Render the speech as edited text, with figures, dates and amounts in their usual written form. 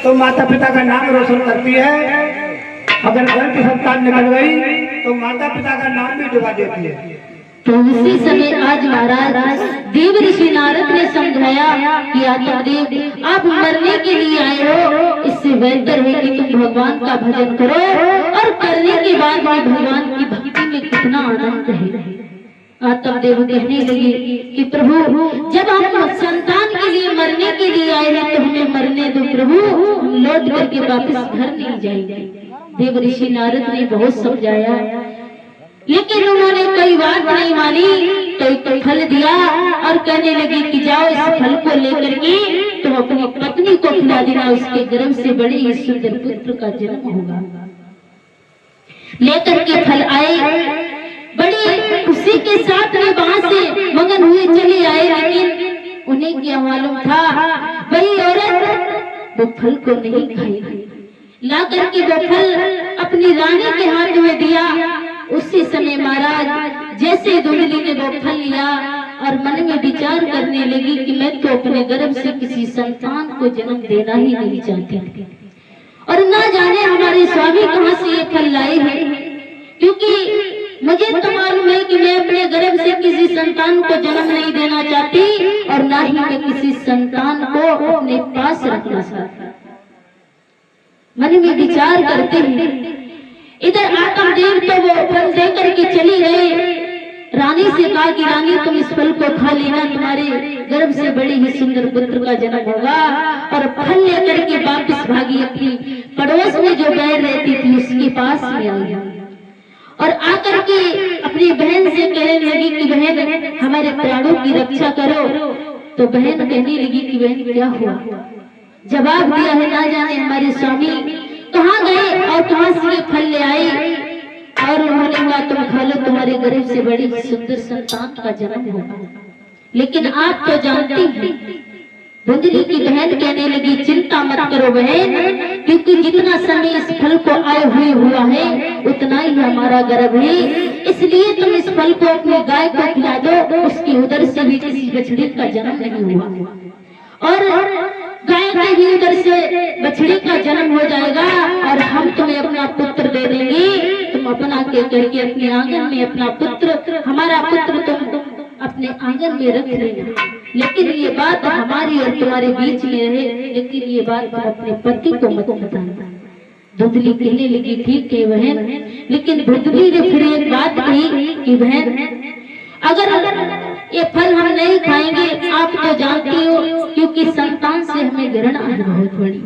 तो माता पिता का नाम रोशन करती है, अगर घर की संतान निकल गई तो माता पिता का नाम भी डुबा देती है। तो उसी समय आज महाराज देव ऋषि नारद ने समझाया कि आत्मदेव आप मरने के लिए आए हो, इससे बेहतर है कि तुम भगवान का भजन करो और करने के बाद में भगवान की भक्ति में कितना आनंद है। आत्मदेव कहने लगे कि प्रभु जब हम संतान के लिए मरने के लिए आए हैं तो हमें मरने दो प्रभु, हम लौट करके वापस घर नहीं जाएंगे। देव ऋषि नारद ने बहुत समझाया लेकिन उन्होंने कोई बात नहीं मानी, तो फल दिया और कहने लगे कि जाओ इस फल को लेकर के तुम अपनी पत्नी को खिला देना, उसके गर्भ से बड़े ही सुंदर पुत्र का जन्म होगा। लेकर के फल आए, बड़ी खुशी के साथ में वहां से मगन हुए चले आए, लेकिन उन्हें क्या मालूम था वही औरत वो फल को नहीं खाई। ला करके वो फल अपनी रानी के हाथ में दिया। उसी समय महाराज जैसे धुंधली ने वो फल लिया और मन में विचार करने लगी कि मैं तो अपने गर्भ से किसी संतान को जन्म देना ही नहीं चाहती थी, और ना जाने हमारे स्वामी कहाँ से ये फल लाए हैं, क्योंकि मुझे तो मालूम है कि मैं अपने गर्भ से किसी संतान को जन्म नहीं देना चाहती और ना ही मैं किसी संतान को अपने पास रखना चाहती। मन में विचार करते हैं इधर आत्मदेव तो वो फल दे करके चली गए। रानी से कहा कि रानी तुम इस फल को खा लेना, तुम्हारे गर्भ से बड़े ही सुंदर पुत्र का जन्म होगा। और फल लेकर के वापस भागी, अपनी पड़ोस में जो बहन रहती थी उसके पास में आई और आकर के अपनी बहन से कहने लगी कि बहन हमारे प्राणों की रक्षा करो। तो बहन कहने लगी कि बहन क्या हुआ? जवाब दिया है ना जाने हमारे स्वामी कहाँ गए और कहाँ से ये फल ले आए, और उन्होंने कहा तुम खा लो, तुम्हारे गर्भ से बड़ी सुंदर संतान का जन्म होगा। लेकिन आप तो जानती हैं, धुंधली की बहन कहने लगी चिंता मत करो बहन, क्योंकि जितना समय इस फल को आए हुए हुआ है उतना ही हमारा गर्भ है, इसलिए तुम इस फल को अपनी गाय को खिला दो, उसकी उदर से भी किसी बछड़ी का जन्म नहीं हुआ और गाय के भी उधर से बछड़ी का जन्म हो जाएगा और हम तुम्हें अपना पुत्र दे देंगे। तुम अपना के करके अपने आंगन में अपना पुत्र, हमारा पुत्र तुम अपने आंगन में रख लेना, लेकिन ये बात हमारी और तुम्हारे बीच में रहे, लेकिन ये बात अपने पति को मत बताना। धुंधली कहने लगी ठीक है बहन, लेकिन धुंधली ने फिर एक बात कही कि बहन अगर ये फल हम नहीं खाएंगे आप तो जानती हो, क्योंकि संतान से हमें घृणा है बहुत बड़ी।